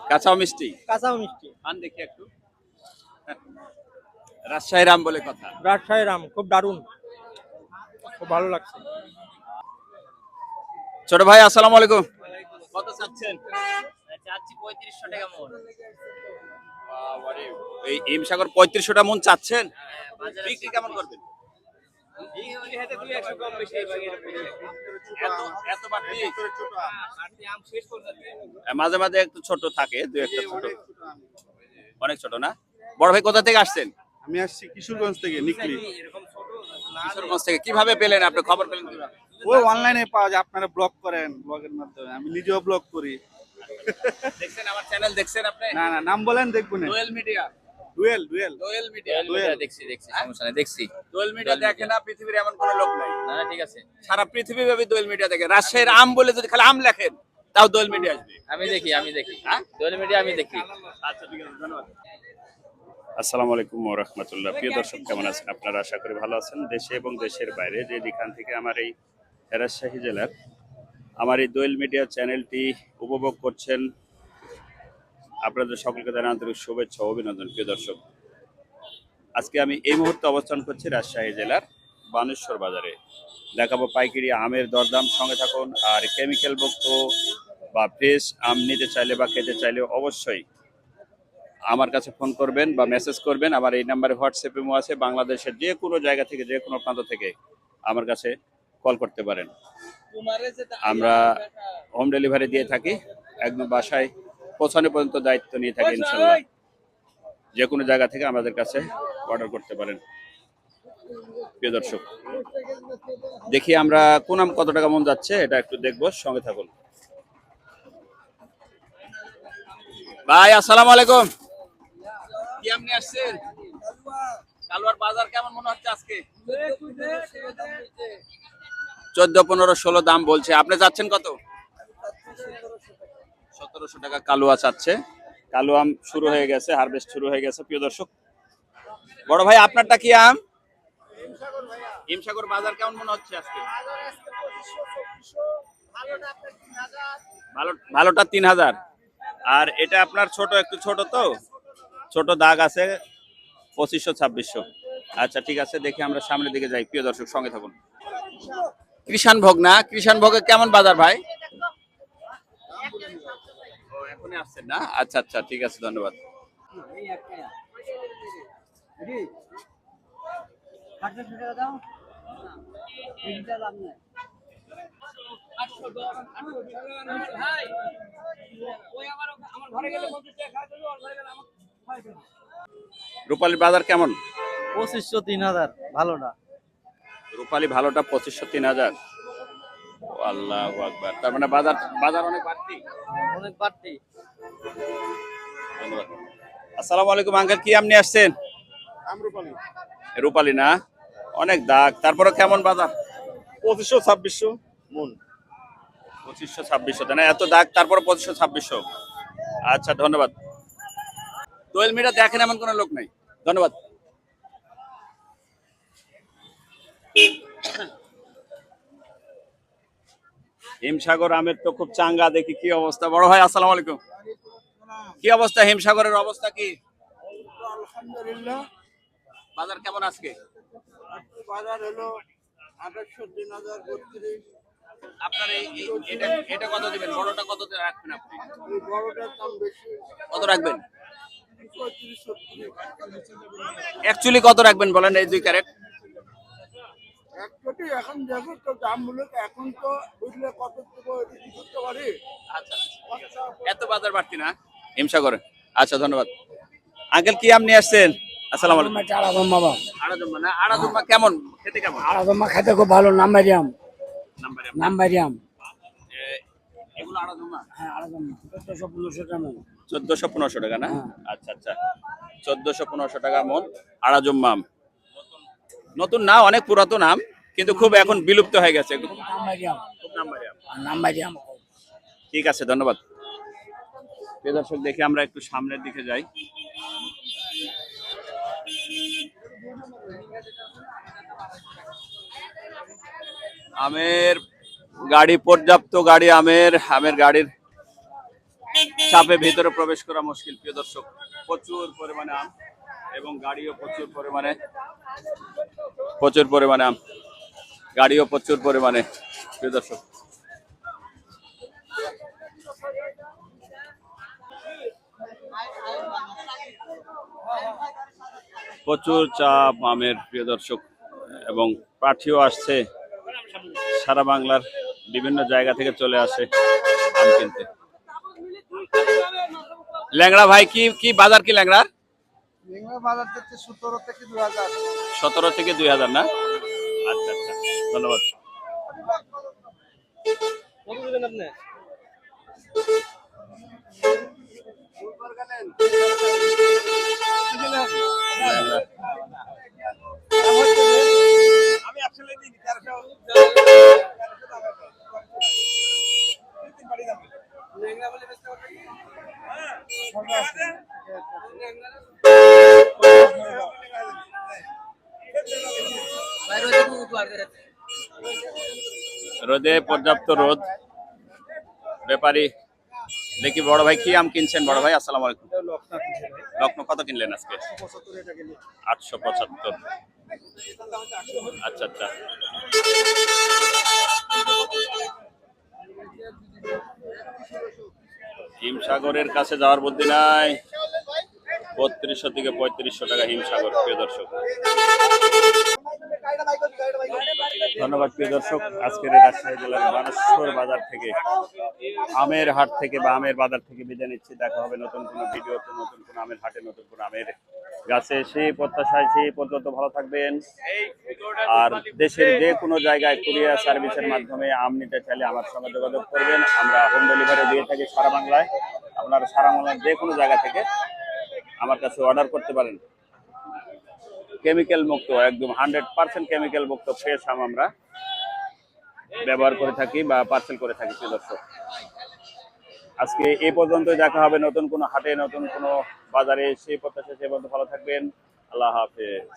কাঁচাও মিষ্টি। কাঁচাও মিষ্টি। আন দেখি একটু। রাজশাহীর আম বলে কথা। রাজশাহীর আম খুব দারুণ, খুব ভালো লাগছে। ছোট ভাই আসসালামু আলাইকুম। কত চাচ্ছেন? চাচ্ছি 3500 টাকা মন। বাবারে, এই হিমসাগর 3500 টাকা মন চাচ্ছেন? বিক্রি কেমন করবেন? এত বাড়তি? মাঝে মাঝে একটু ছোট থাকে, দুই একটা ছোট, অনেক ছোট না। বড় ভাই কোথা থেকে আসছেন? আমি আসছি কিশোরগঞ্জ থেকে, নিকলি। কিশোরগঞ্জ থেকে। কিভাবে পেলেন, আপনি খবর পেলেন কিভাবে? ওই অনলাইনে পাওয়া যায়, আপনারা ব্লগ করেন, ব্লগের মাধ্যমে। আমি নিজেও ব্লগ করি। দেখছেন আমার চ্যানেল? দেখছেন আপনি? না না, নাম বলেন, দেখবো না। দোয়েল মিডিয়া। ডুয়েল ডুয়েল দোয়েল মিডিয়া। দেখছি সমস্যা নাই, দেখছি। দোয়েল মিডিয়া দেখে না পৃথিবীর এমন কোন লোক নাই। না না, ঠিক আছে। সারা পৃথিবী ব্যাপী দোয়েল মিডিয়া দেখে। রাজশাহীর আম বলে যদি খালি আম লেখেন, তাও দোয়েল মিডিয়া আসবে। আমি দেখি হ্যাঁ? দোয়েল মিডিয়া আমি দেখি। আচ্ছা ঠিক আছে, ধন্যবাদ। আসসালামু আলাইকুম ওয়া রাহমাতুল্লাহ। প্রিয় দর্শক, কেমন আছেন আপনারা? আশা করি ভালো আছেন। দেশে এবং দেশের বাইরে যে যেখান থেকে আমার এই রাজশাহী জেলার আমার এই দোয়েল মিডিয়া চ্যানেলটি উপভোগ করছেন, আপনাদের সকলকে জানাই আন্তরিক শুভেচ্ছা ও অভিনন্দন। প্রিয় দর্শক, আজকে আমি এই মুহূর্তে অবস্থান করছি রাজশাহী জেলার বানেশ্বর বাজারে। দেখাবো পাইকারি আমের দরদাম। সঙ্গে থাকুন। আর কেমিক্যাল মুক্ত বা ফ্রেশ আম নিতে চাইলে বা খেতে চাইলে অবশ্যই আমার কাছে ফোন করবেন বা মেসেজ করবেন। আমার এই নাম্বারে হোয়াটসঅ্যাপ ইমো আছে। বাংলাদেশের যে কোনো জায়গা থেকে, যে কোনো প্রান্ত থেকে আমার কাছে কল করতে পারেন। আমরা হোম ডেলিভারি দিয়ে থাকি, একদম বাসায় পৌঁছানো পর্যন্ত দায়িত্ব নিয়ে থাকি ইনশাল্লাহ। যে কোনো জায়গা থেকে আমাদের কাছে অর্ডার করতে পারেন। প্রিয় দর্শক, দেখি আমরা কোন আম কত টাকা মন যাচ্ছে এটা একটু দেখবো, সঙ্গে থাকুন। ভাই আসসালামু আলাইকুম। কি আম নিয়ে আসছেন? কালুয়ার বাজার কেমন মনে হচ্ছে আজকে? 14, 15, 16 দাম বলছে। আপনি যাচ্ছেন কত? 1700 টাকা কালুয়া চাচ্ছে। কালু আম শুরু হয়ে গেছে, হারভেস্ট শুরু হয়ে গেছে। প্রিয় দর্শক, বড় ভাই আপনারটা কি আম? হিমসাগর বাজার কেমন মনে হচ্ছে আজকে? ভালোটা 3000। আর এটা আপনার ছোট, একটু ছোট, তো ছোট দাগ আছে, 2500, 2600। আচ্ছা ঠিক আছে, দেখি আমরা সামনের দিকে যাই। প্রিয় দর্শক, সঙ্গে থাকুন। কৃষাণ ভোগ না? কৃষাণ ভোগে কেমন বাজার ভাই? এখনই আসছেন না? আচ্ছা আচ্ছা, ঠিক আছে, ধন্যবাদ। রূপালীর বাজার কেমন? 2500 3000 ভালোটা। রূপালী ভালোটা 2500 3000। আল্লাহু আকবার। তার মানে বাজার বাজার অনেক বাড়তি। অনেক বাড়তি। ধন্যবাদ। আসসালামু আলাইকুম আঙ্কেল, কি আম নিয়ে আসছেন? আমরুপালি। রূপালী না? অনেক দাগ, তারপরে কেমন বাজার? 2500 2600 মন। 2500 2600, তাই না? এত দাগ তারপরে 2500 2600। আচ্ছা ধন্যবাদ। দোয়েল মিডিয়া দেখেন এমন কোনো লোক নাই। ধন্যবাদ। হিমসাগর আমের তো খুব চাঙ্গা, দেখি কি অবস্থা। বড় ভাই আসসালামু আলাইকুম। কি অবস্থা, হিমসাগরের অবস্থা কি? আলহামদুলিল্লাহ। বাজার কেমন আজকে? বাজার হলো 2800 3000 32। আপনার এটা কত দিবেন? বড়টা কত রাখবেন আপনি? এই বড়টার দাম বেশি, কত রাখবেন? 35 70। অ্যাকচুয়ালি কত রাখবেন বলেন এই 2 ক্যারেট? এক কোটি এখন দেখো তো দাম হলো, এখন তো বুঝলে কত দেবো এটা কি করতে পারি। আচ্ছা, এত বাজার বাড়তি না হিমসাগরে? আচ্ছা ধন্যবাদ। আঙ্কেল কি আম নিয়ে আসছেন? আসসালামু আলাইকুম। বাবা আড়াজম্মা না? আড়াজম্মা কেমন খেতে? কেমন? আড়াদমা খেতে খুব ভালো, নাম্বারি আম। নাম্বার নাম্বারি আম। এগুলো আড়াজম্মা? হ্যাঁ, আড়াদমা 1400 1500 টাকা মন। 1400 1500 টাকা না? আচ্ছা আচ্ছা, 1400 1500 টাকা মন আড়াজম্মা আম। নতুন না, অনেক পুরাতন আম, কিন্তু খুব এখন বিলুপ্ত হয়ে গেছে। নাম্বারি আম। খুব নাম্বারি আম। নাম্বারি আম। ঠিক আছে, ধন্যবাদ। প্রিয় দর্শক, দেখি আমরা একটু সামনের দিকে যাই। আমের গাড়ি, পর্যাপ্ত গাড়ি, আমের গাড়ির চাপে ভেতরে প্রবেশ করা মুশকিল প্রিয় দর্শক। প্রচুর পরিমাণে আম এবং গাড়িও প্রচুর পরিমাণে আম, গাড়িও প্রচুর পরিমাণে প্রিয় দর্শক। প্রচুর চাপ আমের প্রিয় দর্শক, এবং পাঠিও আসছে সারা বাংলার বিভিন্ন জায়গা থেকে চলে আসে আম কিনতে। ল্যাংড়া ভাই কি কি বাজার কি ল্যাংড়ার? বাজার থেকে 17 থেকে 2000। 17 থেকে 2000 না? আচ্ছা আচ্ছা, ধন্যবাদ। কত দেবেন আপনি? আমি আসলে দিই 1300 রোদে পর্যাপ্ত রোদ। ব্যাপারী দেখি বড় ভাই কি আম কিনছেন? বড় ভাই আসসালামু আলাইকুম। লক্ষ্ণ কত কিনলেন আজকে? 875। আচ্ছা আচ্ছা। হিমসাগরের কাছে যাওয়ার বুদ্ধি নাই। 3200 থেকে 3500 টাকা হিমসাগর প্রিয় দর্শক। ধন্যবাদ প্রিয় দর্শক। আজকের এই রাজশাহী জেলার বানেশ্বর বাজার থেকে, আমের হাট থেকে বা আমের বাজার থেকে বিদায় নিচ্ছি। দেখা হবে নতুন কোনো ভিডিওতে, নতুন কোনো আমের হাটে, নতুন কোনো আমের গাছে। সেই প্রত্যাশায় সেই পর্যন্ত ভালো থাকবেন। আর দেশের যে কোনো জায়গায় কুরিয়ার সার্ভিসের মাধ্যমে আম নিতে চাইলে আমার সঙ্গে যোগাযোগ করবেন। আমরা হোম ডেলিভারি দিয়ে থাকি সারা বাংলায়। আপনারা সারা বাংলার যে কোনো জায়গা থেকে আমার কাছে অর্ডার করতে পারেন। কেমিক্যাল মুক্ত, একদম 100% কেমিক্যাল মুক্ত ফ্রেশ আম আমরা ব্যবহার করে থাকি বা পার্সেল করে থাকি প্রিয় দর্শক। আজকে এই পর্যন্তই। দেখা হবে নতুন কোনো হাটে, নতুন কোনো বাজারে। সেই প্রত্যাশা সেই পর্যন্ত ভালো থাকবেন। আল্লাহ হাফেজ।